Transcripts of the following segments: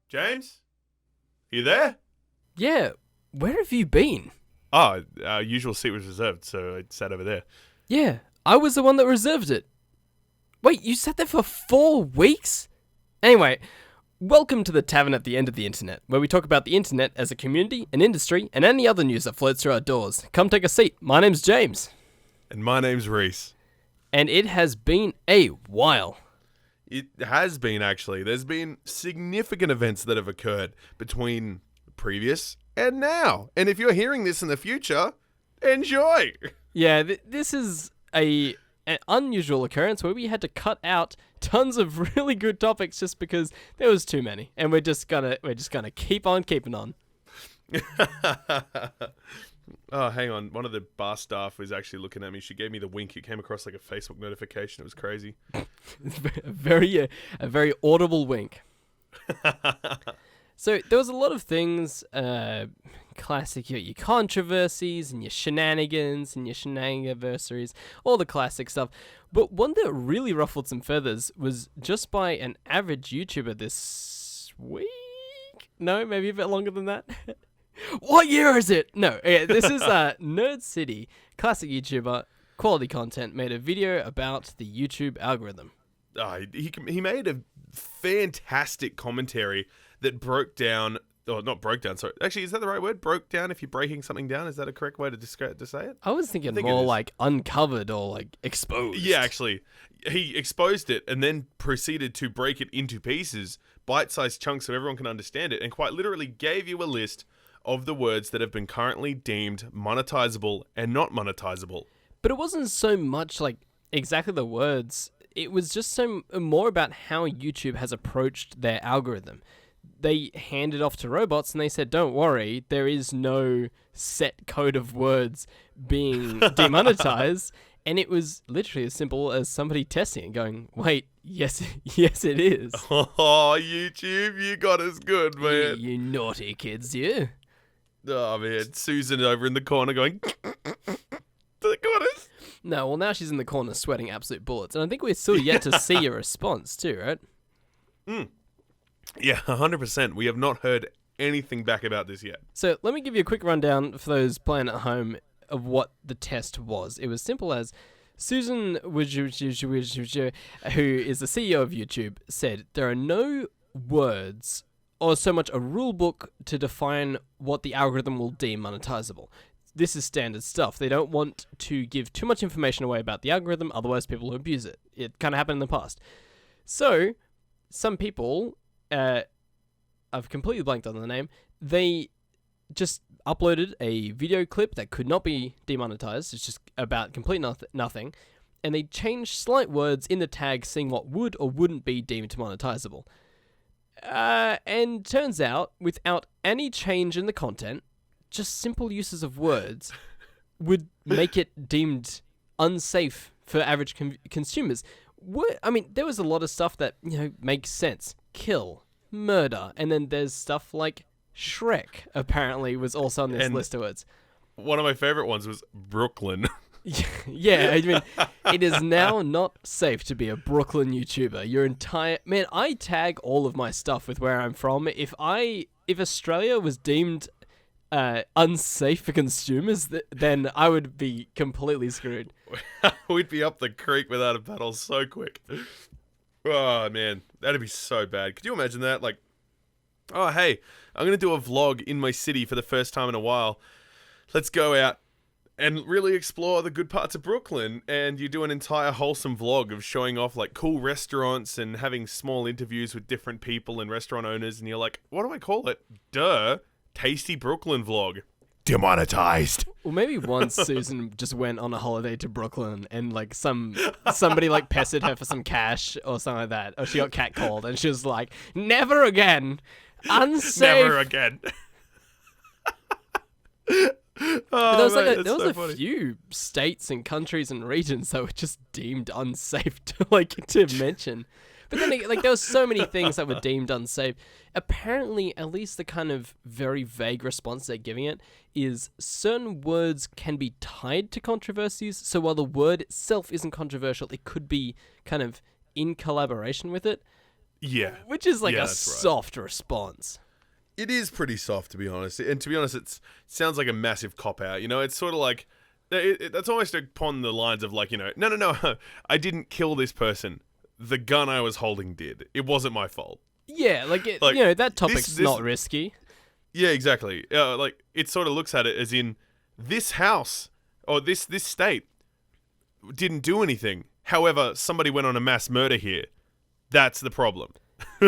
James? You there? Yeah, where have you been? Oh, our usual seat was reserved, so I sat over there. Yeah, I was the one that reserved it. Wait, you sat there for 4 weeks? Anyway, welcome to the Tavern at the End of the Internet, where we talk about the internet as a community, an industry, and any other news that floats through our doors. Come take a seat. My name's James. And my name's Reese. And it has been a while. It has been, actually. There's been significant events that have occurred between previous and now. And if you're hearing this in the future, enjoy! Yeah, this is an unusual occurrence where we had to cut out tons of really good topics just because there was too many, and we're just gonna keep on keeping on. Oh, hang on. One of the bar staff was actually looking at me. She gave me the wink. It came across like a Facebook notification. It was crazy. a very audible wink. So there was a lot of things, classic, your controversies and your shenanigans and your shenaniversaries, all the classic stuff. But one that really ruffled some feathers was just by an average YouTuber this week? No, maybe a bit longer than that. What year is it? No, this is Nerd City, classic YouTuber, quality content, made a video about the YouTube algorithm. He made a fantastic commentary that broke down, or not broke down, sorry. Actually, is that the right word? Broke down if you're breaking something down? Is that a correct way to say it? I was thinking more like uncovered or like exposed. Yeah, actually. He exposed it and then proceeded to break it into pieces, bite-sized chunks so everyone can understand it, and quite literally gave you a list of the words that have been currently deemed monetizable and not monetizable. But it wasn't so much like exactly the words. It was just so more about how YouTube has approached their algorithm. They handed off to robots and they said, don't worry, there is no set code of words being demonetized. And it was literally as simple as somebody testing it going, wait, yes it is. Oh, YouTube, you got us good, man. You naughty kids, you. Oh, man. Susan over in the corner going, they got us. No, well, now she's in the corner sweating absolute bullets. And I think we're still yet to see a response too, right? Yeah, 100%. We have not heard anything back about this yet. So let me give you a quick rundown for those playing at home of what the test was. It was simple as Susan, who is the CEO of YouTube, said there are no words or so much a rule book to define what the algorithm will deem monetizable. This is standard stuff. They don't want to give too much information away about the algorithm, otherwise people will abuse it. It kind of happened in the past. So, some people, I've completely blanked on the name, they just uploaded a video clip that could not be demonetized. It's just about complete nothing. And they changed slight words in the tag saying what would or wouldn't be deemed monetizable. And turns out, without any change in the content, just simple uses of words would make it deemed unsafe for average consumers. There was a lot of stuff that, makes sense. Kill, murder, and then there's stuff like Shrek, apparently, was also on this list of words. One of my favorite ones was Brooklyn. Yeah, it is now not safe to be a Brooklyn YouTuber. Man, I tag all of my stuff with where I'm from. If Australia was deemed unsafe for consumers, then I would be completely screwed. We'd be up the creek without a paddle so quick. Oh, man, that'd be so bad. Could you imagine that? Like, oh, hey, I'm going to do a vlog in my city for the first time in a while. Let's go out and really explore the good parts of Brooklyn. And you do an entire wholesome vlog of showing off like cool restaurants and having small interviews with different people and restaurant owners. And you're like, what do I call it? Tasty Brooklyn vlog. Demonetized. Well, maybe once Susan just went on a holiday to Brooklyn and like somebody like pestered her for some cash or something like that. Or she got catcalled and she was like, never again. Unsafe. Never again. There was a few states and countries and regions that were just deemed unsafe to mention. But then there was so many things that were deemed unsafe. Apparently, at least the kind of very vague response they're giving it is certain words can be tied to controversies. So while the word itself isn't controversial, it could be kind of in collaboration with it. Yeah. Which is like Yeah, a that's right. soft response. It is pretty soft, to be honest. And to be honest, it sounds like a massive cop-out. It's sort of like... that's almost upon the lines of like, no, I didn't kill this person. The gun I was holding did. It wasn't my fault. Yeah, that topic's not risky. Yeah, exactly. Like, it sort of looks at it as in, this house, or this state, didn't do anything. However, somebody went on a mass murder here. That's the problem.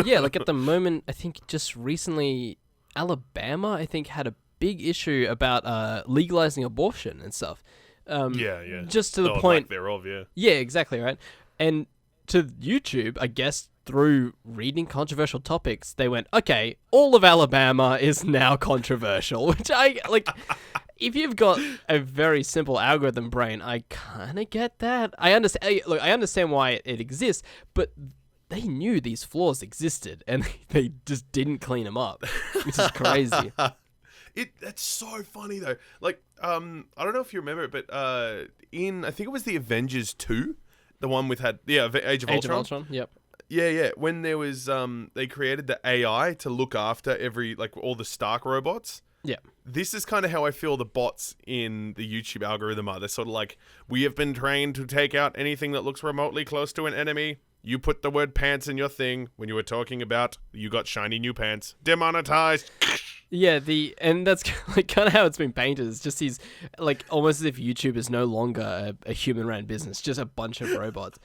Yeah, like at the moment, I think just recently, Alabama, I think, had a big issue about legalizing abortion and stuff. Yeah. Just to the Or point... lack thereof, yeah. Yeah, exactly, right? And to YouTube, I guess, through reading controversial topics, they went, okay, all of Alabama is now controversial, which I, like... If you've got a very simple algorithm brain, I kind of get that. I understand why it exists, but they knew these flaws existed, and they just didn't clean them up, which is crazy. That's so funny though. Like, I don't know if you remember it, but I think it was the Avengers 2, the one with Age of Ultron. Yep. Yeah. When there was they created the AI to look after all the Stark robots. Yeah. This is kind of how I feel the bots in the YouTube algorithm are. They're sort of like, we have been trained to take out anything that looks remotely close to an enemy. You put the word pants in your thing when you were talking about you got shiny new pants. Demonetized. Yeah, and that's like kind of how it's been painted. It's just these, like, almost as if YouTube is no longer a human-run business, just a bunch of robots.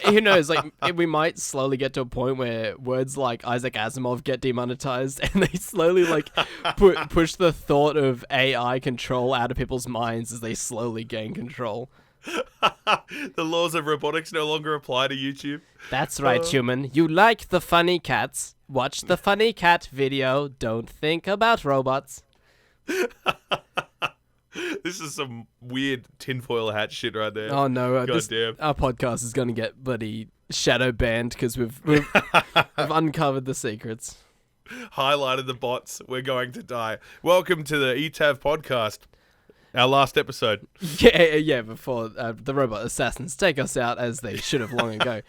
Who knows? Like, we might slowly get to a point where words like Isaac Asimov get demonetized, and they slowly like push the thought of AI control out of people's minds as they slowly gain control. The laws of robotics no longer apply to YouTube. That's right, human. You like the funny cats. Watch the funny cat video. Don't think about robots. This is some weird tinfoil hat shit right there. Oh no! Our podcast is going to get bloody shadow banned because we've uncovered the secrets. Highlighted the bots. We're going to die. Welcome to the eTav podcast. Our last episode. Yeah. Before the robot assassins take us out as they should have long ago.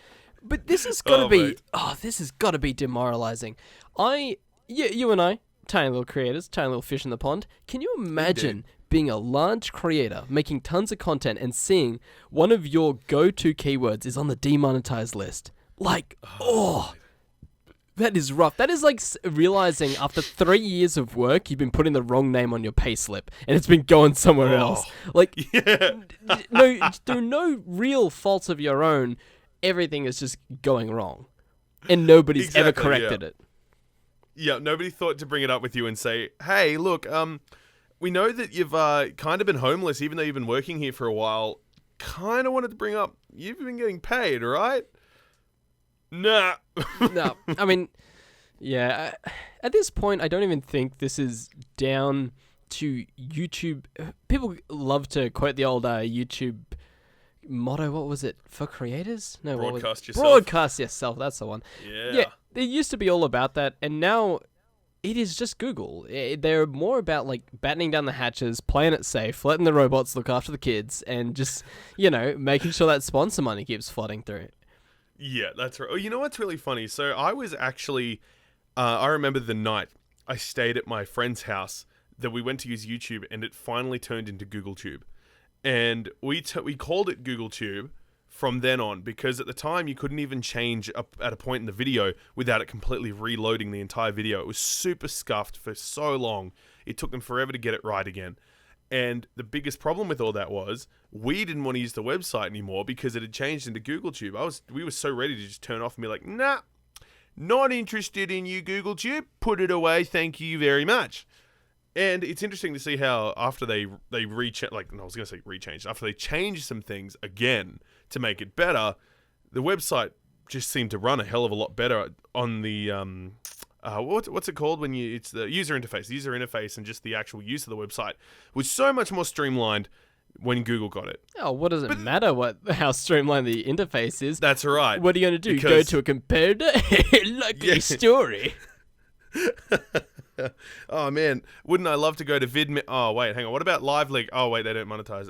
But this has got to be. Mate. Oh, this has got to be demoralizing. You and I, tiny little creators, tiny little fish in the pond. Can you imagine being a large creator, making tons of content, and seeing one of your go-to keywords is on the demonetized list? Like, that is rough. That is like realizing after 3 years of work, you've been putting the wrong name on your payslip, and it's been going somewhere else. Like, through no real faults of your own, everything is just going wrong, and nobody's ever corrected it. Yeah, nobody thought to bring it up with you and say, "Hey, look, we know that you've kind of been homeless, even though you've been working here for a while. Kind of wanted to bring up, you've been getting paid, right?" Nah. No, I mean, yeah. At this point, I don't even think this is down to YouTube. People love to quote the old YouTube motto. What was it? For creators? No, Broadcast yourself. Broadcast yourself. That's the one. Yeah. It used to be all about that, and now it is just Google. They're more about like battening down the hatches, playing it safe, letting the robots look after the kids, and just making sure that sponsor money keeps flooding through. Yeah, that's right. Oh, you know what's really funny? So I was actually, I remember the night I stayed at my friend's house that we went to use YouTube, and it finally turned into Google Tube. And we called it Google Tube from then on, because at the time you couldn't even change up at a point in the video without it completely reloading the entire video. It was super scuffed for so long. It took them forever to get it right again. And the biggest problem with all that was we didn't want to use the website anymore because it had changed into Google Tube. We were so ready to just turn off and be like, "Nah, not interested in you, Google Tube. Put it away. Thank you very much." And it's interesting to see how after they after they changed some things again to make it better, the website just seemed to run a hell of a lot better on the what's it called when it's the user interface. The user interface and just the actual use of the website was so much more streamlined when Google got it. Oh, what does it matter how streamlined the interface is? That's right. What are you going to do? Go to a competitor? Likely story. Oh man, wouldn't I love to go to VidMe? Oh wait, hang on. What about LiveLeak? Oh wait, they don't monetize.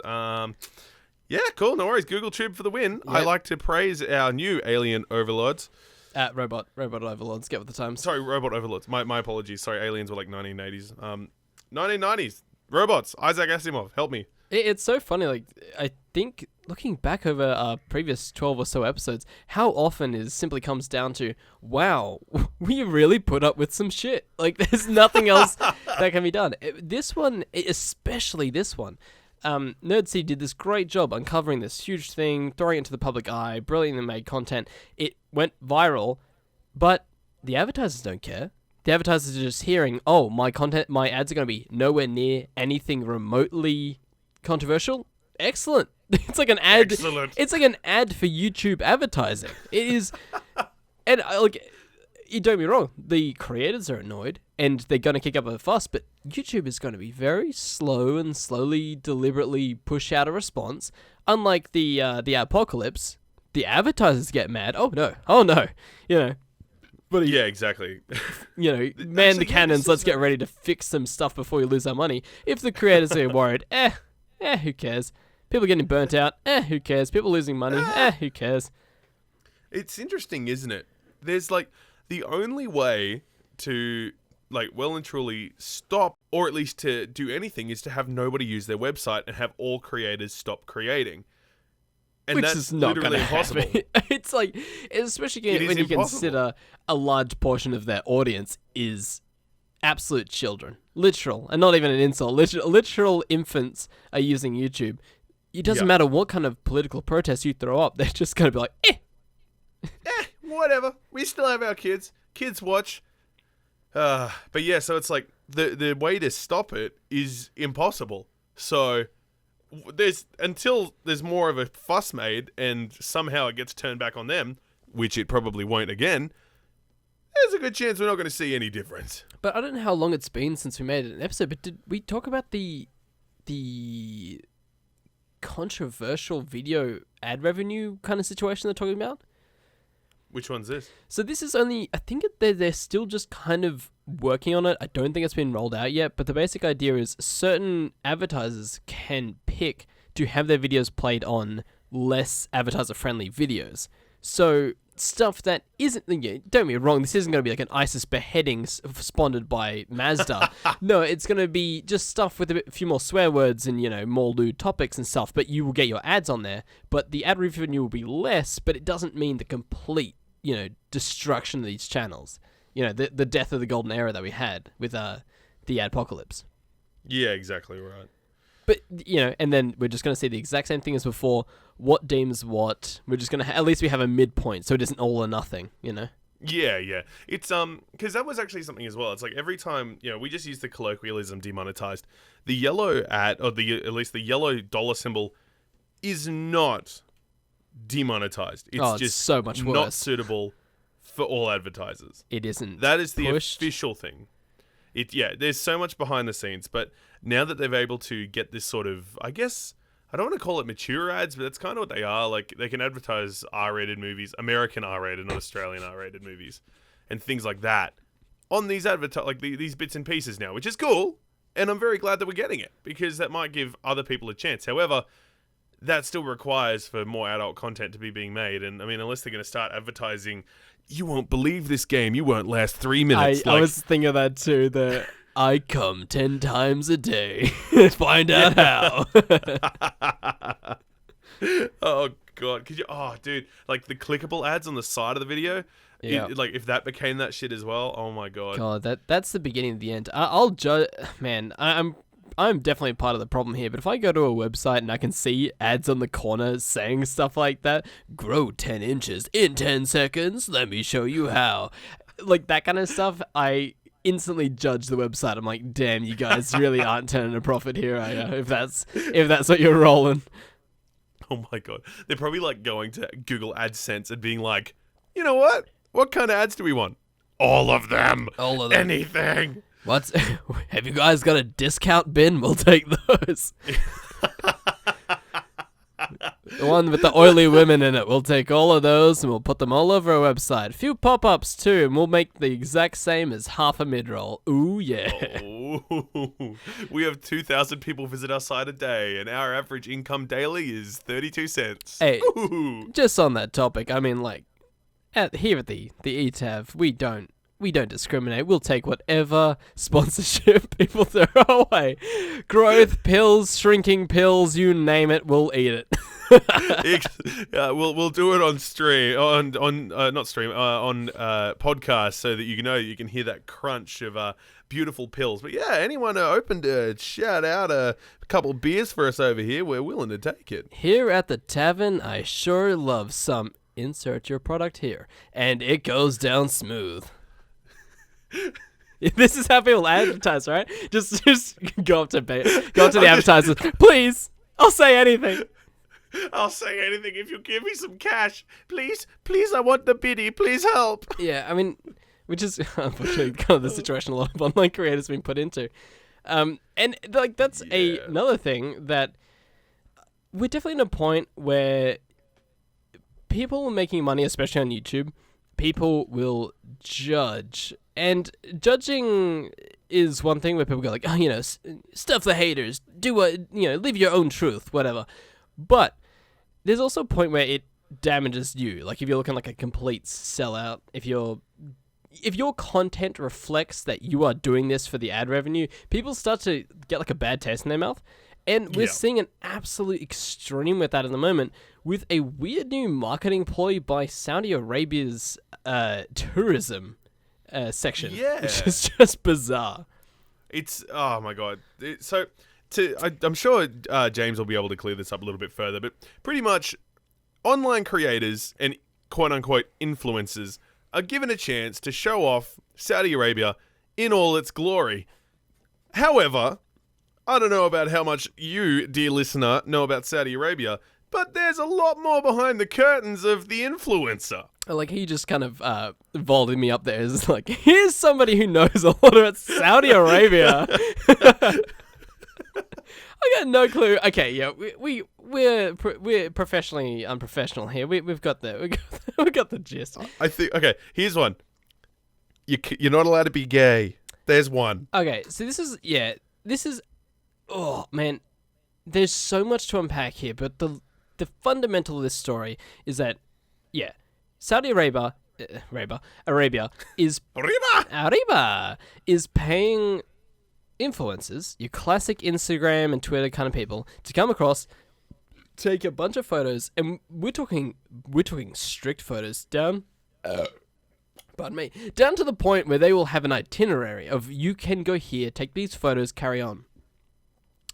Yeah, cool. No worries. Google Tube for the win. Yep. I like to praise our new alien overlords. At robot overlords. Get with the times. Sorry, robot overlords. My apologies. Sorry, aliens were like 1980s. 1990s. Robots. Isaac Asimov. Help me. It's so funny. Like, I think looking back over our previous 12 or so episodes, how often it simply comes down to, wow, we really put up with some shit. Like, there's nothing else that can be done. This one, especially this one, Nerdseed did this great job uncovering this huge thing, throwing it into the public eye, brilliantly made content. It went viral, but the advertisers don't care. The advertisers are just hearing, oh, my ads are going to be nowhere near anything remotely controversial. Excellent. It's like an ad. Excellent. It's like an ad for YouTube advertising. It is, and you don't get me wrong. The creators are annoyed, and they're going to kick up a fuss. But YouTube is going to be very slow and slowly, deliberately push out a response. Unlike the apocalypse, the advertisers get mad. Oh no, you know. But yeah, exactly. You know, man the cannons. Let's get ready to fix some stuff before we lose our money. If the creators are worried, who cares? People getting burnt out, who cares? People losing money, who cares? It's interesting, isn't it? There's like the only way to like well and truly stop, or at least to do anything, is to have nobody use their website and have all creators stop creating. And Which that's is not literally going to impossible. happen. It's like, especially when you impossible. consider a large portion of their audience is absolute children. Literal, and not even an insult. Literal infants are using YouTube. It doesn't matter what kind of political protest you throw up. They're just going to be like, Whatever. We still have our kids. Kids watch. But yeah, so it's like the way to stop it is impossible. So until there's more of a fuss made and somehow it gets turned back on them, which it probably won't again, there's a good chance we're not going to see any difference. But I don't know how long it's been since we made an episode, but did we talk about the controversial video ad revenue kind of situation they're talking about? Which one's this? So this is only, I think they're still just kind of working on it. I don't think it's been rolled out yet, but the basic idea is certain advertisers can pick to have their videos played on less advertiser-friendly videos. So stuff that isn't, don't get me wrong, this isn't going to be like an ISIS beheading sponsored by Mazda. No, it's going to be just stuff with a few more swear words and, more lewd topics and stuff, but you will get your ads on there. But the ad revenue will be less, but it doesn't mean the complete destruction of these channels. The death of the golden era that we had with the apocalypse. Yeah, exactly right. But, and then we're just going to see the exact same thing as before. What deems what? We're just going to, at least we have a midpoint, so it isn't all or nothing, Yeah. It's, because that was actually something as well. It's like every time, we just use the colloquialism demonetized. The yellow ad, or at least the yellow dollar symbol, is not demonetized. It's just so much worse. Not suitable for all advertisers. It isn't. That is the pushed. official thing. There's so much behind the scenes, but now that they're able to get this sort of, I guess, I don't want to call it mature ads, but that's kind of what they are. Like, they can advertise R-rated movies, American R-rated, not Australian R-rated movies, and things like that on these these bits and pieces now, which is cool, and I'm very glad that we're getting it, because that might give other people a chance. However, that still requires for more adult content to be being made, and I mean, unless they're going to start advertising, you won't believe this game, you won't last 3 minutes. I was thinking of that too, I come 10 times a day. Find out how. Oh god, could you? Oh, dude, like the clickable ads on the side of the video. Yeah. If that became that shit as well. Oh my god. God, that's the beginning of the end. I'll judge. Man, I'm definitely part of the problem here. But if I go to a website and I can see ads on the corner saying stuff like that, grow 10 inches in 10 seconds. Let me show you how. Like that kind of stuff, I instantly judge the website. I'm like, damn, you guys really aren't turning a profit here, are you? If that's what you're rolling. Oh my god, they're probably like going to Google AdSense and being like, you know what? What kind of ads do we want? All of them. All of them. Anything. Have you guys got a discount bin? We'll take those. The one with the oily women in it. We'll take all of those and we'll put them all over our website. A few pop-ups too, and we'll make the exact same as half a mid-roll. Ooh, yeah. Oh, we have 2,000 people visit our site a day, and our average income daily is 32 cents. Hey, Ooh. just on that topic, I mean, like, here at the eTav, we don't discriminate. We'll take whatever sponsorship people throw our way. Growth pills, shrinking pills, you name it, we'll eat it. We'll do it on stream, on not stream, on podcast, so that you know you can hear that crunch of beautiful pills. But yeah, anyone open to shout out a couple beers for us over here, we're willing to take it. Here at the Tavern, I sure love some. Insert your product here, and it goes down smooth. This is how people advertise, right? Just go up to the advertisers. Please, I'll say anything. I'll say anything if you give me some cash. Please, I want the biddy. Please help. Yeah, I mean, which is unfortunately kind of the situation a lot of online creators have been put into. And like that's another thing that we're definitely at a point where people making money, especially on YouTube, people will judge. And judging is one thing where people go like, oh, stuff the haters, do what, live your own truth, whatever. But there's also a point where it damages you. Like if you're looking like a complete sellout, if your content reflects that you are doing this for the ad revenue, people start to get like a bad taste in their mouth. And we're seeing an absolute extreme with that at the moment, with a weird new marketing ploy by Saudi Arabia's tourism section, which is just bizarre. It's, oh my god. I'm sure James will be able to clear this up a little bit further, but pretty much online creators and quote-unquote influencers are given a chance to show off Saudi Arabia in all its glory. However, I don't know about how much you, dear listener, know about Saudi Arabia, but there's a lot more behind the curtains of the influencer. Like, he just kind of vaulted me up there. It's like, here's somebody who knows a lot about Saudi Arabia. I got no clue. Okay, yeah, we're professionally unprofessional here. We've got the gist. I think. Okay, here's one. You're not allowed to be gay. There's one. Okay, so this is. Oh man, there's so much to unpack here, but the fundamental of this story is that Saudi Arabia is paying influencers, your classic Instagram and Twitter kind of people, to come across, take a bunch of photos, and we're talking strict photos down. Down to the point where they will have an itinerary of you can go here, take these photos, carry on.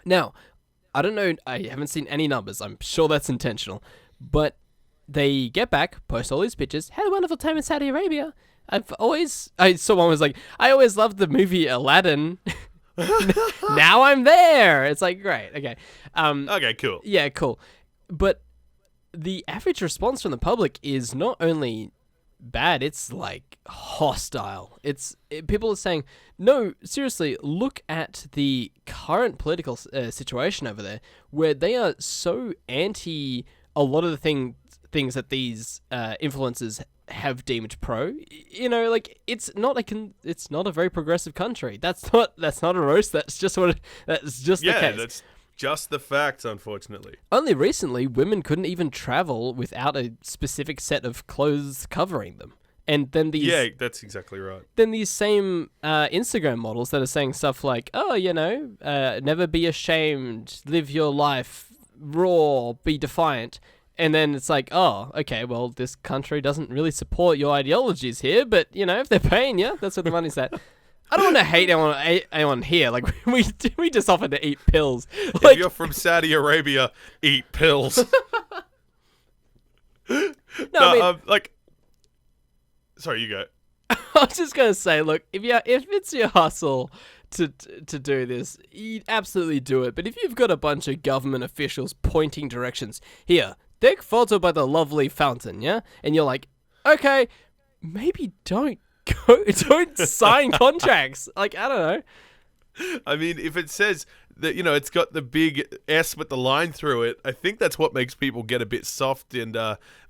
Now, I don't know, I haven't seen any numbers. I'm sure that's intentional, but they get back, post all these pictures. Had a wonderful time in Saudi Arabia. I saw one was like, I always loved the movie Aladdin. Now I'm there. It's like, great. Okay. Okay, cool. Yeah, cool. But the average response from the public is not only bad, it's like hostile. People are saying, no, seriously, look at the current political situation over there, where they are so anti a lot of the things that these influencers have deemed pro. Like it's not a very progressive country. That's not a roast. That's just the case. Yeah, that's just the facts, unfortunately. Only recently, women couldn't even travel without a specific set of clothes covering them. And then these... Yeah, that's exactly right. Then these same Instagram models that are saying stuff like, oh, never be ashamed, live your life, raw, be defiant. And then it's like, oh, okay, well, this country doesn't really support your ideologies here, but, if they're paying you, that's where the money's at. I don't want to hate anyone here. Like, we just offered to eat pills. If you're from Saudi Arabia, eat pills. Sorry, you go. I was just gonna say, look, if it's your hustle to do this, you absolutely do it. But if you've got a bunch of government officials pointing directions, here, take photo by the lovely fountain, yeah, and you're like, okay, maybe don't sign contracts. Like, I don't know. I mean, if it says that, it's got the big S with the line through it, I think that's what makes people get a bit soft and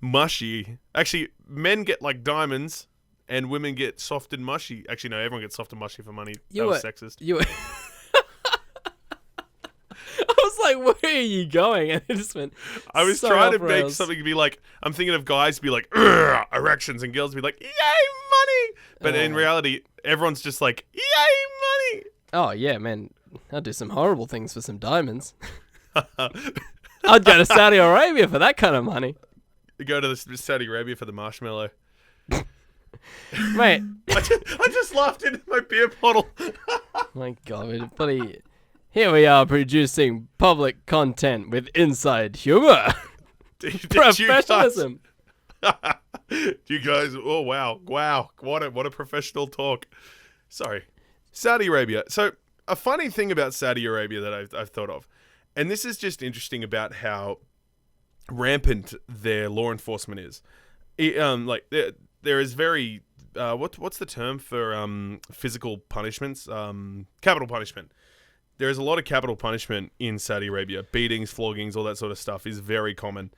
mushy. Actually, men get like diamonds and women get soft and mushy. Actually, no, everyone gets soft and mushy for money. That was sexist. I was like, where are you going? And it just went. I was so trying off to make rails. something be like, I'm thinking of guys be like, "Ugh," erections, and girls be like, yay, money. But in reality, everyone's just like, yay, money. Oh yeah, man. I'd do some horrible things for some diamonds. I'd go to Saudi Arabia for that kind of money. Go to Saudi Arabia for the marshmallow. Mate. I just laughed into my beer bottle. My God, buddy. Here we are producing public content with inside humor. Professionalism. You guys, oh wow, what a professional talk. Sorry, Saudi Arabia. So a funny thing about Saudi Arabia that I've thought of, and this is just interesting about how rampant their law enforcement is. There is very what's the term for physical punishments? Capital punishment. There is a lot of capital punishment in Saudi Arabia. Beatings, floggings, all that sort of stuff is very common.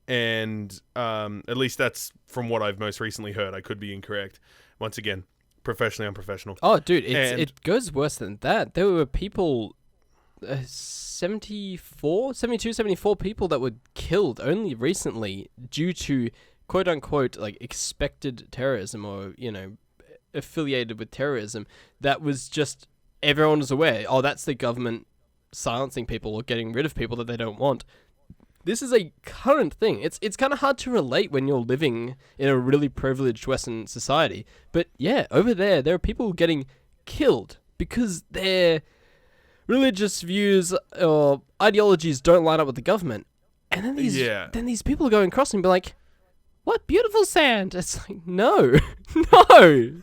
And at least that's from what I've most recently heard. I could be incorrect. Once again, professionally unprofessional. Oh, dude, it goes worse than that. There were people, 72, 74 people that were killed only recently due to quote-unquote like expected terrorism or, affiliated with terrorism. That was just, everyone was aware, oh, that's the government silencing people or getting rid of people that they don't want. This is a current thing. It's kind of hard to relate when you're living in a really privileged Western society. But yeah, over there are people getting killed because their religious views or ideologies don't line up with the government. And then these people are going across and be like, what beautiful sand. It's like, no. No.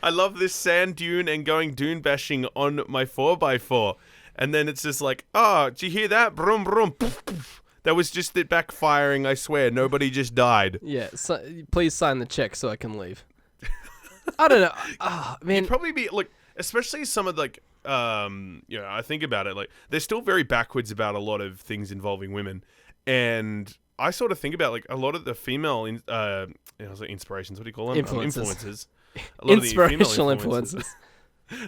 I love this sand dune and going dune bashing on my 4x4. And then it's just like, oh, did you hear that? Brum, brum. Poof, poof. That was just it backfiring, I swear. Nobody just died. Yeah, so, please sign the check so I can leave. I don't know. Man. You'd probably be, like, especially some of, like, I think about it, like, they're still very backwards about a lot of things involving women. And I sort of think about, like, a lot of the female, inspirations, what do you call them? Influences. A lot Inspirational of the female influences.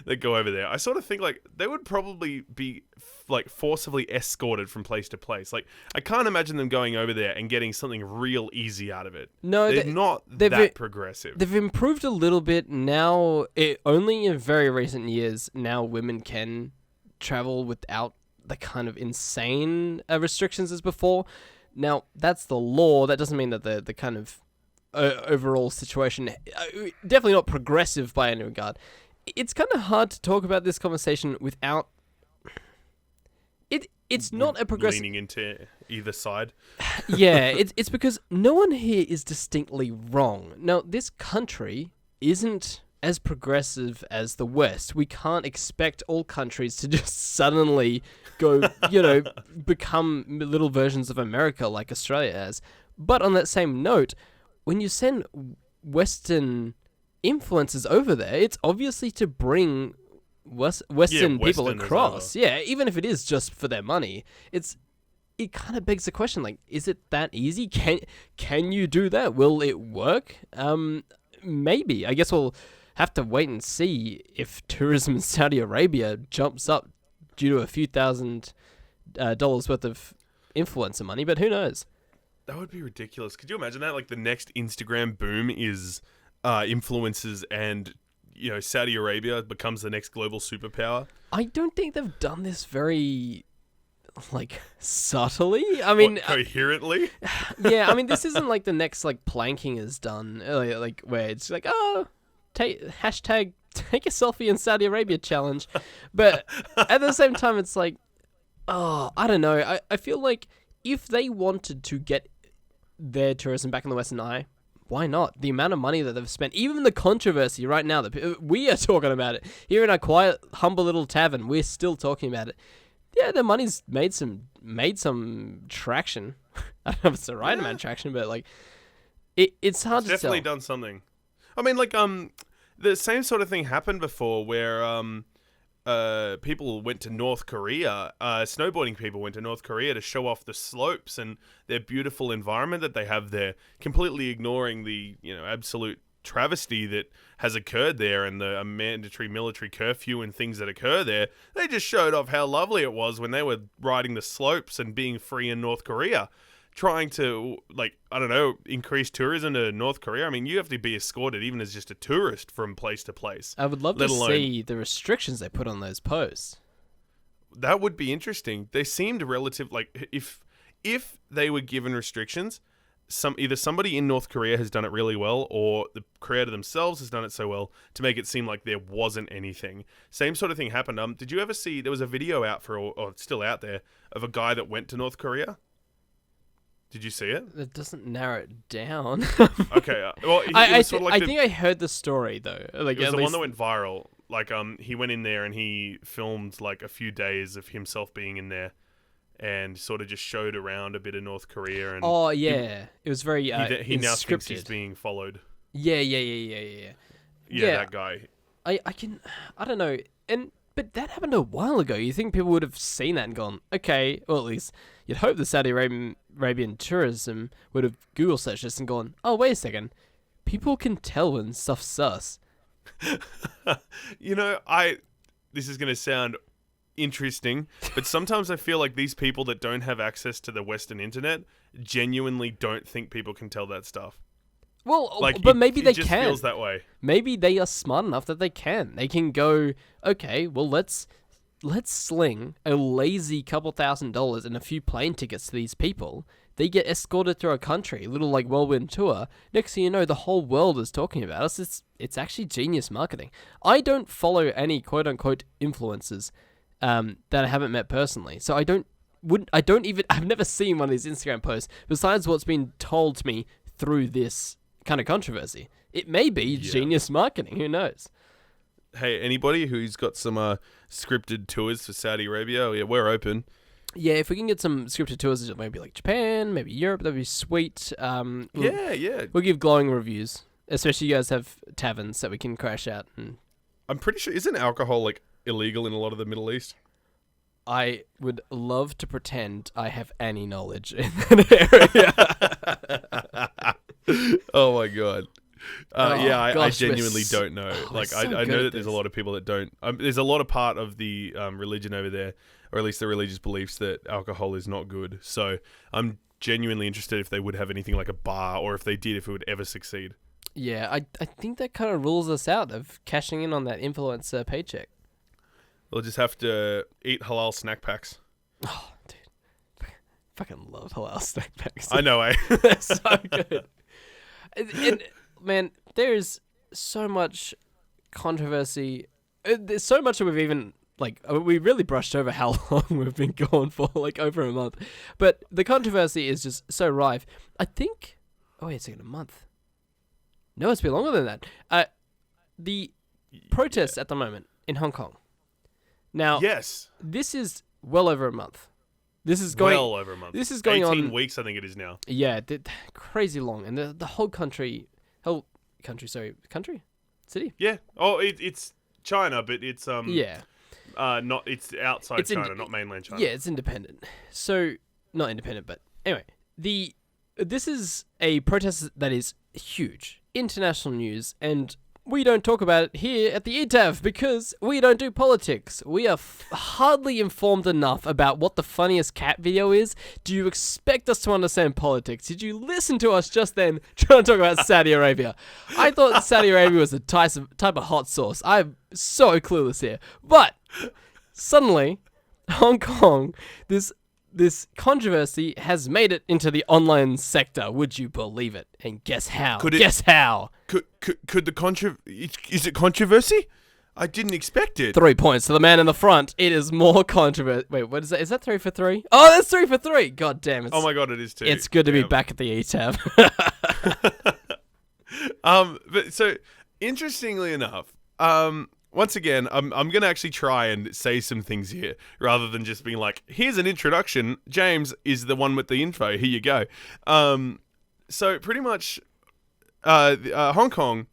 that go over there. I sort of think like they would probably be like forcibly escorted from place to place. Like I can't imagine them going over there and getting something real easy out of it. No, they're not that progressive. They've improved a little bit now. Only in very recent years now women can travel without the kind of insane restrictions as before. Now that's the law. That doesn't mean that the kind of overall situation definitely not progressive by any regard. It's kind of hard to talk about this conversation without it's not a progressive leaning into either side. Yeah, it's because no one here is distinctly wrong. Now, this country isn't as progressive as the West. We can't expect all countries to just suddenly go, become little versions of America like Australia has. But on that same note, when you send Western influences over there, it's obviously to bring Western people across. Yeah, even if it is just for their money, it kind of begs the question: like, is it that easy? Can you do that? Will it work? Maybe. I guess we'll have to wait and see if tourism in Saudi Arabia jumps up due to a few $1,000 worth of influencer money. But who knows? That would be ridiculous. Could you imagine that? Like the next Instagram boom is influencers and Saudi Arabia becomes the next global superpower. I don't think they've done this very subtly. I mean, coherently. Yeah, I mean, this isn't like the next planking is done, like where it's like, oh, hashtag take a selfie in Saudi Arabia challenge. But at the same time, it's like, oh, I don't know. I feel like if they wanted to get their tourism back in the Western eye, why not? The amount of money that they've spent, even the controversy right now, that we are talking about it. Here in our quiet, humble little tavern, we're still talking about it. Yeah, the money's made some traction. I don't know if it's the right amount of traction, but it's hard to tell. Definitely done something. I mean, the same sort of thing happened before where people went to North Korea, snowboarding people went to North Korea to show off the slopes and their beautiful environment that they have there, completely ignoring the absolute travesty that has occurred there and the mandatory military curfew and things that occur there. They just showed off how lovely it was when they were riding the slopes and being free in North Korea, trying to, like, I don't know, increase tourism to North Korea. I mean, you have to be escorted even as just a tourist from place to place. I would love to see the restrictions they put on those posts. That would be interesting. They seemed relative, like, if they were given restrictions, either somebody in North Korea has done it really well, or the creator themselves has done it so well to make it seem like there wasn't anything. Same sort of thing happened. Did you ever see, there was a video out or it's still out there, of a guy that went to North Korea? Did you see it? That doesn't narrow it down. Okay. Well, I think I heard the story though. Like, it was at the least one that went viral. Like, he went in there and he filmed like a few days of himself being in there, and sort of just showed around a bit of North Korea. And oh yeah, it was very he now thinks he's scripted. being followed. Yeah, That guy. I don't know, but that happened a while ago. You think people would have seen that and gone, okay, well, at least you'd hope the Saudi Arabian tourism would have Google searched this and gone, oh, wait a second, people can tell when stuff's sus. You know, this is going to sound interesting, but sometimes I feel like these people that don't have access to the Western internet genuinely don't think people can tell that stuff. Well, Like, but maybe they just can. feels that way. Maybe they are smart enough that they can. They can go, okay, well, let's sling a lazy couple $1,000s and a few plane tickets to these people. They get escorted through a country, a little like whirlwind tour. Next thing you know, the whole world is talking about us. It's actually genius marketing. I don't follow any quote unquote influencers that I haven't met personally, so I've never seen one of these Instagram posts besides what's been told to me through this kind of controversy. It may be genius marketing. Who knows? Hey, anybody who's got some scripted tours for Saudi Arabia, yeah, we're open. Yeah, if we can get some scripted tours, maybe like Japan, maybe Europe, that'd be sweet. We'll give glowing reviews, especially you guys have taverns that we can crash out. And I'm pretty sure, isn't alcohol like illegal in a lot of the Middle East? I would love to pretend I have any knowledge in that area. Oh my god. I genuinely so- don't know. we're Like, so I good know at that there's a this. lot of people that don't. There's a lot of part of the religion over there, or at least the religious beliefs that alcohol is not good. So I'm genuinely interested if they would have anything like a bar, or if they did, if it would ever succeed. Yeah, I think that kind of rules us out of cashing in on that influencer paycheck. They'll just have to eat halal snack packs. Oh, dude. Fucking love halal snack packs. I know, eh? They're so good. And, man, there's so much controversy. There's so much that we've even, we really brushed over how long we've been going for, over a month. But the controversy is just so rife. I think, wait a second, a month? No, it's been longer than that. The protests at the moment in Hong Kong. Now, Yes. this is well over a month. This is going well over a month. This is going 18 on weeks, I think it is now. Yeah, crazy long, and the whole country, city. Yeah. Oh, it's China, but it's Yeah, not. It's outside It's China, not mainland China. yeah, it's independent. So not independent, but anyway, this is a protest that is huge, international news, and we don't talk about it here at the eTav because we don't do politics. We are hardly informed enough about what the funniest cat video is. Do you expect us to understand politics? Did you listen to us just then trying to talk about Saudi Arabia? I thought Saudi Arabia was a type of hot sauce. I'm so clueless here. But suddenly, Hong Kong, this controversy has made it into the online sector. Would you believe it? And guess how? Guess how? Could the is it controversy? I didn't expect it. 3 points to the man in the front. It is more controversy. Wait, what is that? Is that 3 for 3? Oh, that's 3 for 3. God damn it. Oh my god, it is too. It's good to be Damn. back at the eTav. But so interestingly enough, once again, I'm gonna actually try and say some things here rather than just being like, here's an introduction. James is the one with the info. Here you go. So pretty much, Hong Kong,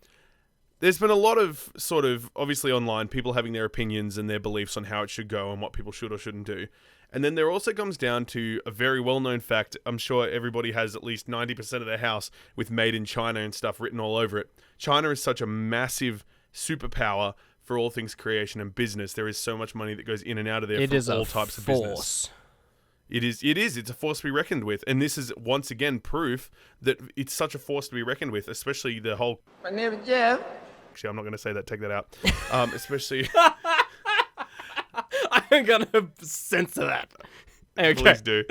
there's been a lot of sort of, obviously online, people having their opinions and their beliefs on how it should go and what people should or shouldn't do. And then there also comes down to a very well-known fact. I'm sure everybody has at least 90% of their house with made in China and stuff written all over it. China is such a massive superpower for all things creation and business. There is so much money that goes in and out of there for all types of business. It is. It's a force to be reckoned with. And this is, once again, proof that it's such a force to be reckoned with, especially the whole... My name is Jeff. Actually, I'm not going to say that. Take that out. Especially... I'm going to censor that. Okay. Please do.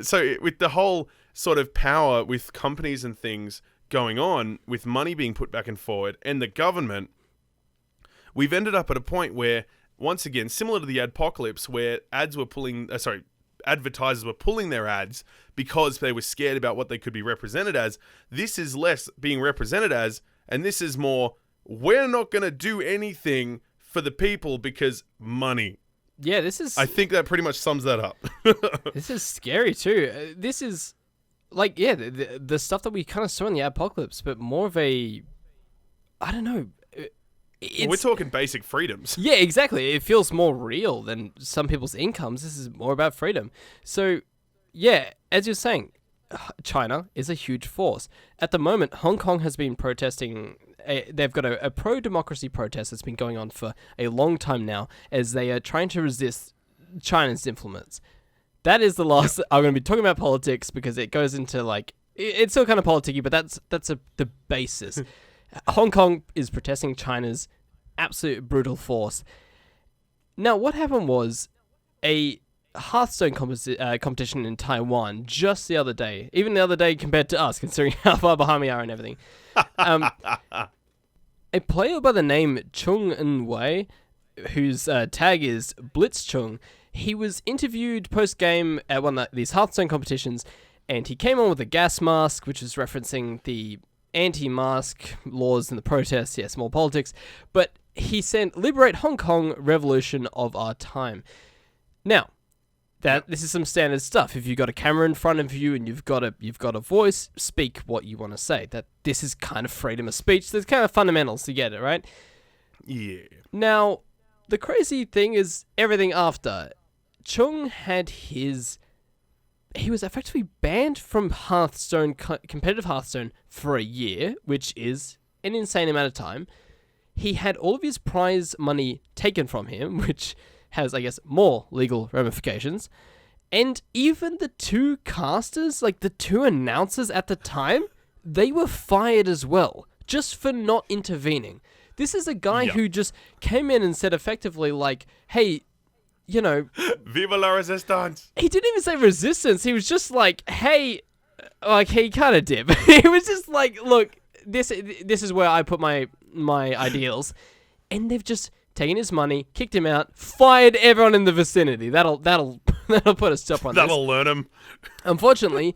So with the whole sort of power with companies and things going on, with money being put back and forward, and the government, we've ended up at a point where, once again, similar to the adpocalypse, where advertisers were pulling their ads because they were scared about what they could be represented as. This is less being represented as, and this is more, we're not going to do anything for the people because money. Yeah, this is... I think that pretty much sums that up. This is scary too. This is, like, yeah, the stuff that we kind of saw in the apocalypse, but more of a... I don't know... We're talking basic freedoms. Yeah, exactly. It feels more real than some people's incomes. This is more about freedom. So, yeah, as you're saying, China is a huge force. At the moment, Hong Kong has been protesting. They've got a pro-democracy protest that's been going on for a long time now, as they are trying to resist China's influence. That is the last... I'm going to be talking about politics because it goes into, like... It's still kind of politicky, but that's the basis. Hong Kong is protesting China's absolute brutal force. Now, what happened was a Hearthstone competition in Taiwan just the other day. Even the other day compared to us, considering how far behind we are and everything. A player by the name Chung En-wei, whose tag is Blitzchung, he was interviewed post-game at one of these Hearthstone competitions, and he came on with a gas mask, which is referencing the anti-mask laws and the protests, yeah, small politics, but he said, "Liberate Hong Kong, revolution of our time." Now, this is some standard stuff. If you've got a camera in front of you and you've got a voice, speak what you want to say. That this is kind of freedom of speech. There's kind of fundamentals to get it, right? Yeah. Now, the crazy thing is everything after. Chung had he was effectively banned from Hearthstone, competitive Hearthstone, for a year, which is an insane amount of time. He had all of his prize money taken from him, which has, I guess, more legal ramifications. And even the two casters, like the two announcers at the time, they were fired as well, just for not intervening. This is a guy who just came in and said effectively, like, hey, you know... Viva la resistance! He didn't even say resistance. He was just like, hey... Like, he kind of did. He was just like, look, this is where I put my ideals. And they've just taken his money, kicked him out, fired everyone in the vicinity. That'll put a stop on this. That'll learn him. Unfortunately,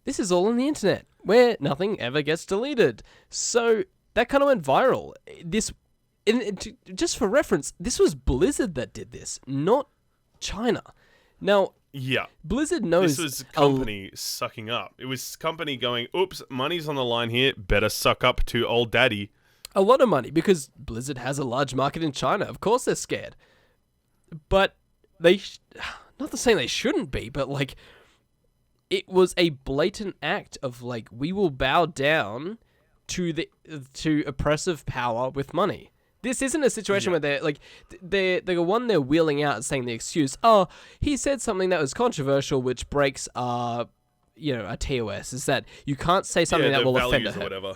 this is all on the internet, where nothing ever gets deleted. So that kind of went viral. Just for reference, this was Blizzard that did this, not China. Now, yeah, Blizzard knows... This was company sucking up. It was company going, oops, money's on the line here, better suck up to old daddy. A lot of money, because Blizzard has a large market in China. Of course they're scared. But they... not to say they shouldn't be, but, like, it was a blatant act of, like, we will bow down to oppressive power with money. This isn't a situation where they're, like, they're wheeling out and saying the excuse, oh, he said something that was controversial, which breaks our TOS, is that you can't say something that will offend her. Or whatever.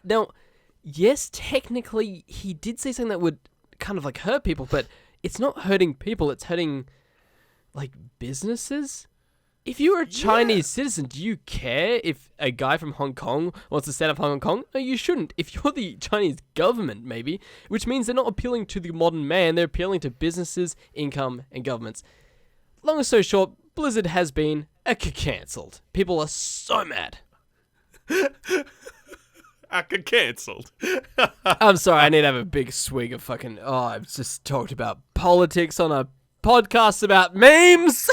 Now, yes, technically, he did say something that would kind of, like, hurt people, but it's not hurting people, it's hurting, like, businesses. If you're a Chinese citizen, do you care if a guy from Hong Kong wants to set up Hong Kong? No, you shouldn't. If you're the Chinese government, maybe, which means they're not appealing to the modern man, they're appealing to businesses, income, and governments. Long and so short, Blizzard has been cancelled. People are so mad. Cancelled. I'm sorry, I need to have a big swig of fucking... Oh, I've just talked about politics on a podcast about memes.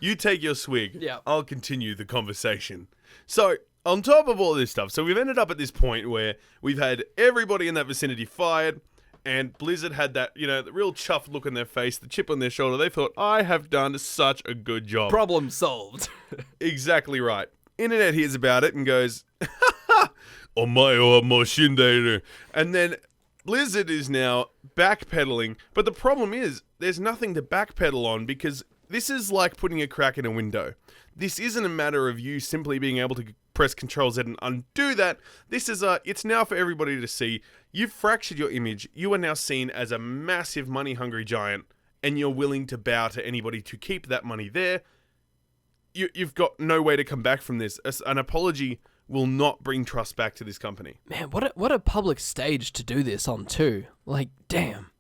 You take your swig. Yeah. I'll continue the conversation. So, on top of all this stuff, so we've ended up at this point where we've had everybody in that vicinity fired, and Blizzard had that, the real chuffed look on their face, the chip on their shoulder. They thought, I have done such a good job. Problem solved. Exactly right. Internet hears about it and goes, Omae mo shinde. And then Blizzard is now backpedaling, but the problem is there's nothing to backpedal on because this is like putting a crack in a window. This isn't a matter of you simply being able to press Control Z and undo that. This is it's now for everybody to see. You've fractured your image. You are now seen as a massive money-hungry giant, and you're willing to bow to anybody to keep that money there. You've got no way to come back from this. An apology will not bring trust back to this company. Man, what a public stage to do this on too. Like, damn.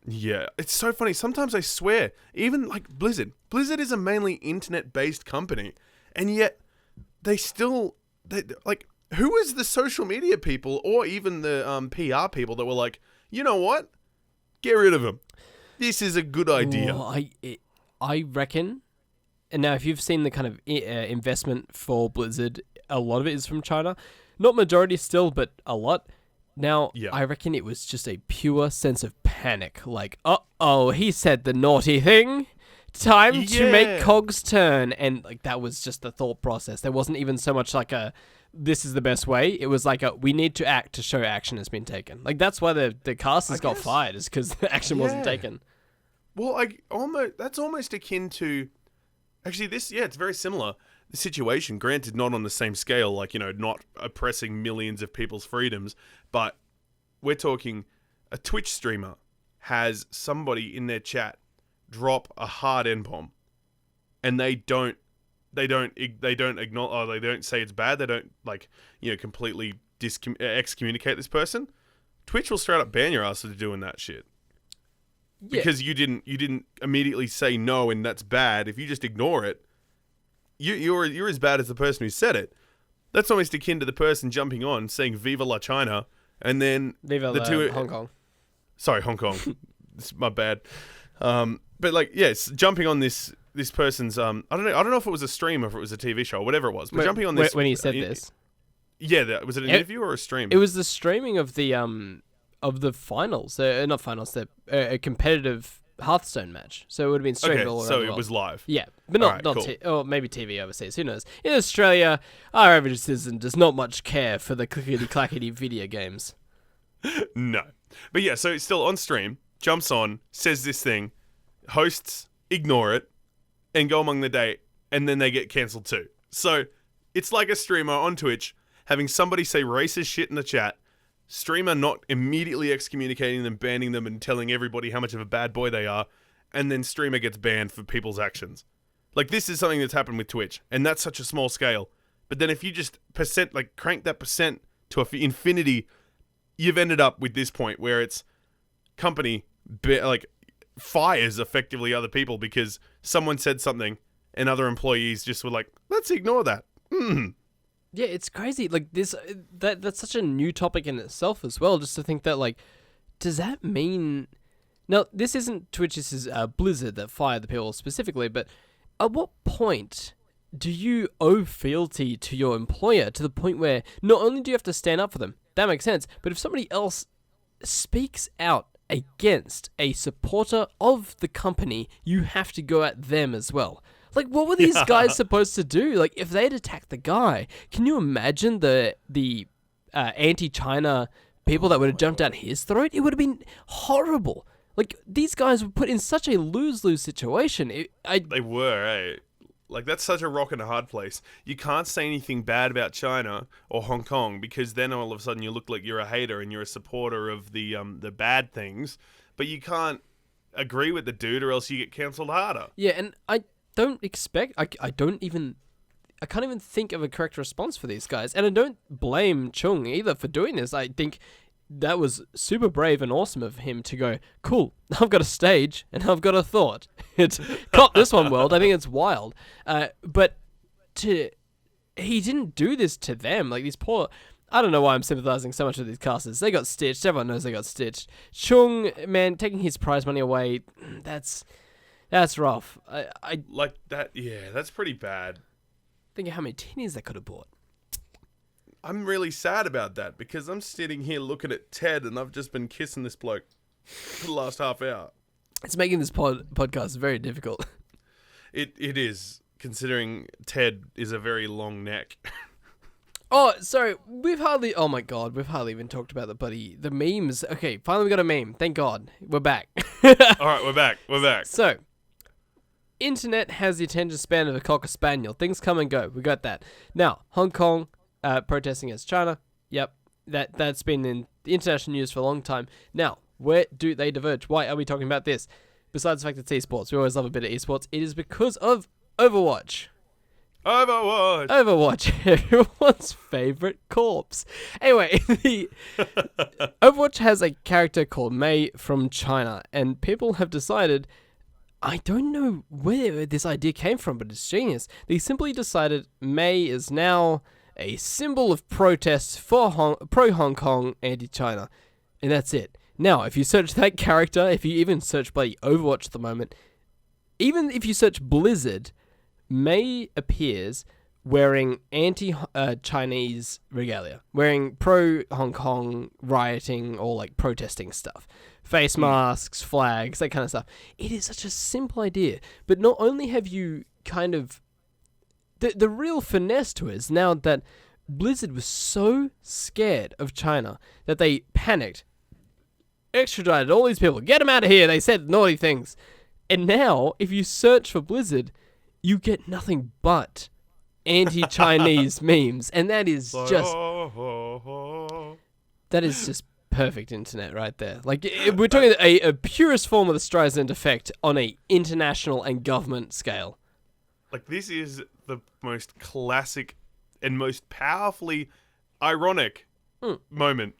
Yeah, it's so funny. Sometimes I swear, even like Blizzard is a mainly internet-based company, and yet they who is the social media people or even the PR people that were like, you know what? Get rid of them. This is a good idea. Well, I reckon, and now if you've seen the kind of investment for Blizzard, a lot of it is from China. Not majority still, but a lot. Now, yeah. I reckon it was just a pure sense of panic. Like, uh-oh, he said the naughty thing. Time to make cogs turn. And like that was just the thought process. There wasn't even so much like this is the best way. It was like we need to act to show action has been taken. Like that's why the casters got fired, is because the action wasn't taken. Well, that's almost akin to... Actually, it's very similar. The situation, granted not on the same scale, like, not oppressing millions of people's freedoms, but we're talking a Twitch streamer has somebody in their chat drop a hard N-bomb, and they don't acknowledge, or they don't say it's bad, they don't, completely excommunicate this person. Twitch will straight up ban your ass for doing that shit. Yeah. Because you didn't immediately say no and that's bad. If you just ignore it, you're as bad as the person who said it. That's almost akin to the person jumping on saying "Viva la China" and then Hong Kong. Sorry, Hong Kong. It's my bad. But jumping on this person's I don't know if it was a stream or if it was a TV show or whatever it was. But jumping on this when he said this. Yeah, was it an interview or a stream? It was the streaming of the finals, not finals, a competitive Hearthstone match. So it would have been streamed all around the world. So it was live. Yeah, but not cool. Or maybe TV overseas. Who knows? In Australia, our average citizen does not much care for the clickety-clackety video games. No. But yeah, so it's still on stream, jumps on, says this thing, hosts ignore it, and go among the day, and then they get cancelled too. So it's like a streamer on Twitch having somebody say racist shit in the chat, streamer not immediately excommunicating them, banning them, and telling everybody how much of a bad boy they are, and then streamer gets banned for people's actions. Like, this is something that's happened with Twitch, and that's such a small scale. But then if you just crank that percent to infinity, you've ended up with this point where it's company fires effectively other people because someone said something and other employees just were like, let's ignore that. Yeah, it's crazy. Like this, that's such a new topic in itself as well. Just to think that, does that mean? Now, this isn't Twitch. This is Blizzard that fired the people specifically. But at what point do you owe fealty to your employer to the point where not only do you have to stand up for them, that makes sense, but if somebody else speaks out against a supporter of the company, you have to go at them as well. Like, what were these guys supposed to do? Like, if they'd attacked the guy, can you imagine the anti-China people that would have jumped down his throat? It would have been horrible. Like, these guys were put in such a lose-lose situation. They were, eh? Like, that's such a rock and a hard place. You can't say anything bad about China or Hong Kong because then all of a sudden you look like you're a hater and you're a supporter of the bad things. But you can't agree with the dude or else you get cancelled harder. Yeah, and I don't expect... I can't even think of a correct response for these guys. And I don't blame Chung either for doing this. I think that was super brave and awesome of him to go, cool, I've got a stage and I've got a thought. It's caught this one, world. I think it's wild. But he didn't do this to them. Like, these poor... I don't know why I'm sympathizing so much with these casters. They got stitched. Everyone knows they got stitched. Chung, man, taking his prize money away, that's rough. I like that. Yeah, that's pretty bad. Think of how many tinnies they could have bought. I'm really sad about that because I'm sitting here looking at Ted and I've just been kissing this bloke for the last half hour. It's making this podcast very difficult. It is, considering Ted is a very long neck. Oh, sorry. Oh my God, we've hardly even talked about the memes. Okay, finally we got a meme. Thank God. We're back. All right, we're back. So, internet has the attention span of a cocker spaniel. Things come and go. We got that. Now, Hong Kong protesting against China. Yep, that's been in the international news for a long time. Now, where do they diverge? Why are we talking about this? Besides the fact that it's esports, we always love a bit of esports. It is because of Overwatch. Overwatch, everyone's favorite corpse. Anyway, Overwatch has a character called Mei from China, and people have decided, I don't know where this idea came from, but it's genius. They simply decided Mei is now a symbol of protest for pro-Hong Kong, anti-China, and that's it. Now, if you search that character, if you even search bloody Overwatch at the moment, even if you search Blizzard, Mei appears wearing anti-Chinese regalia, wearing pro-Hong Kong rioting or like protesting stuff. Face masks, flags, that kind of stuff. It is such a simple idea, but not only have you kind of... The real finesse to it is now that Blizzard was so scared of China that they panicked, extradited all these people, get them out of here, they said naughty things. And now, if you search for Blizzard, you get nothing but anti-Chinese memes, and that is just perfect internet right there. Like, we're talking a purest form of the Streisand effect on a international and government scale. Like, this is the most classic and most powerfully ironic moment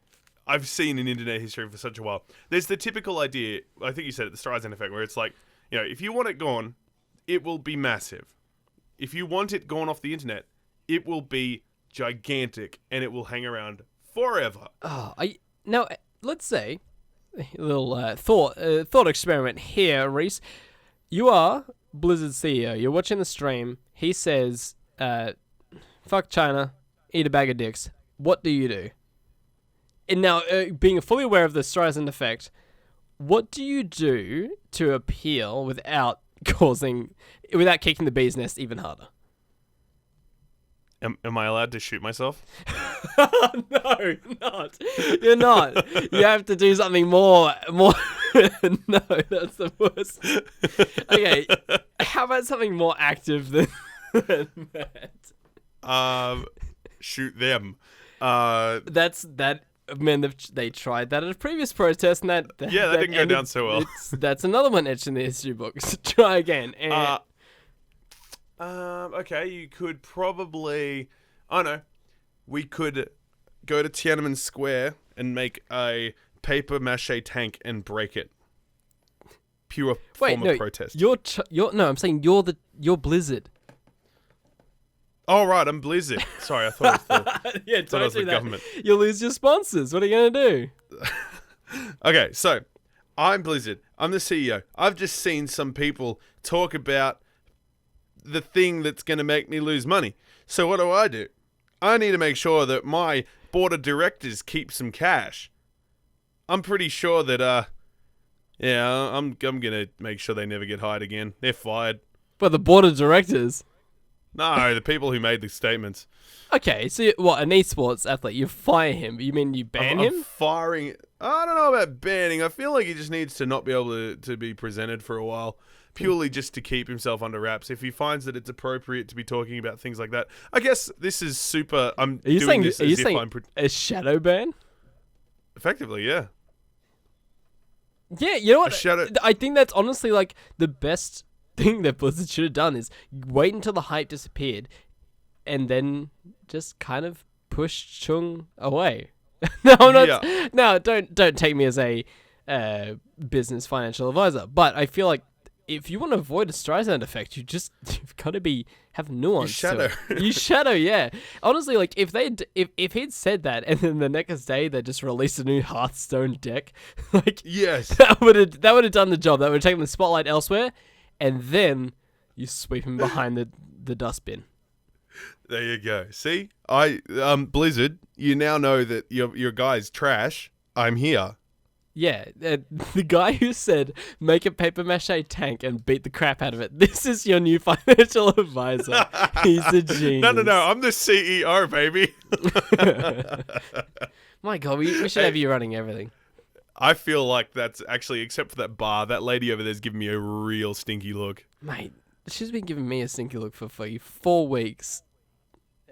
I've seen in internet history for such a while. There's the typical idea, I think you said it, the Streisand effect, where it's like, you know, if you want it gone, it will be massive. If you want it gone off the internet, it will be gigantic and it will hang around forever. Now, let's say, a little thought experiment here, Reese. You are Blizzard's CEO. You're watching the stream. He says, fuck China, eat a bag of dicks. What do you do? And now, being fully aware of the Streisand effect, what do you do to appeal without kicking the bee's nest even harder? Am I allowed to shoot myself? No, not. You're not. You have to do something more. No, that's the worst. Okay, how about something more active than that? Shoot them. That. Man, they tried that at a previous protest, and that didn't go down so well. That's another one etched in the history books. Try again. Okay, you could probably... I know. We could go to Tiananmen Square and make a paper mache tank and break it. Pure form of protest. I'm saying you're Blizzard. Oh, right, I'm Blizzard. Sorry, I thought it was the that. government. You'll lose your sponsors. What are you going to do? Okay, so I'm Blizzard. I'm the CEO. I've just seen some people talk about the thing that's going to make me lose money. So what do? I need to make sure that my board of directors keep some cash. I'm pretty sure that, I'm going to make sure they never get hired again. They're fired. But the board of directors... No, the people who made the statements. Okay, so what, an esports athlete, you fire him? You mean you ban him? I'm firing... I don't know about banning. I feel like he just needs to not be able to be presented for a while, purely just to keep himself under wraps. If he finds that it's appropriate to be talking about things like that. I guess this is super... I'm are you doing saying, this are as you if saying I'm... a shadow ban? Effectively, yeah. Yeah, you know what? A shadow... I think that's honestly like the best... thing that Blizzard should have done is wait until the hype disappeared and then just kind of push Chung away. No, I'm not. Yeah. No, don't take me as a business financial advisor, but I feel like if you want to avoid a Streisand effect, you've got to have nuance. You shadow, yeah. Honestly, like if he'd said that and then the next day they just released a new Hearthstone deck, like yes, that would have done the job. That would have taken the spotlight elsewhere. And then you sweep him behind the dustbin. There you go. See, Blizzard, you now know that your guy's trash. I'm here. Yeah, the guy who said make a paper mache tank and beat the crap out of it. This is your new financial advisor. He's a genius. No. I'm the CEO, baby. My God, we should have you running everything. I feel like that's actually, except for that bar, that lady over there's giving me a real stinky look. Mate, she's been giving me a stinky look for 4 weeks.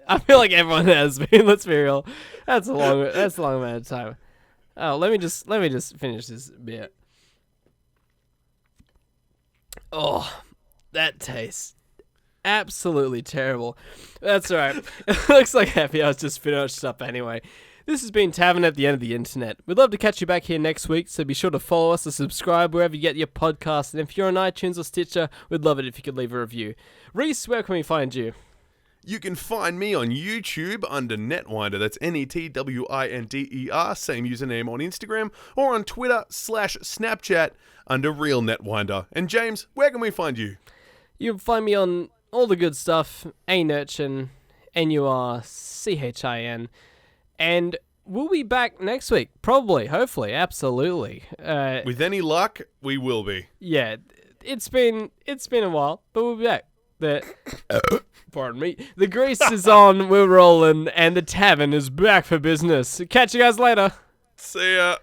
I feel like everyone has been. Let's be real. That's a long amount of time. Oh, let me just finish this bit. Oh, that tastes absolutely terrible. That's alright. It looks like happy hour's just finished up anyway. This has been Tavern at the End of the Internet. We'd love to catch you back here next week, so be sure to follow us and subscribe wherever you get your podcasts. And if you're on iTunes or Stitcher, we'd love it if you could leave a review. Reese, where can we find you? You can find me on YouTube under Netwinder. That's Netwinder. Same username on Instagram, or on Twitter/Snapchat under Real Netwinder. And James, where can we find you? You can find me on all the good stuff. Anurchin, Nurchin. And we'll be back next week. Probably, hopefully, absolutely. With any luck, we will be. Yeah, it's been a while, but we'll be back. Pardon me. The grease is on, we're rolling, and the tavern is back for business. Catch you guys later. See ya.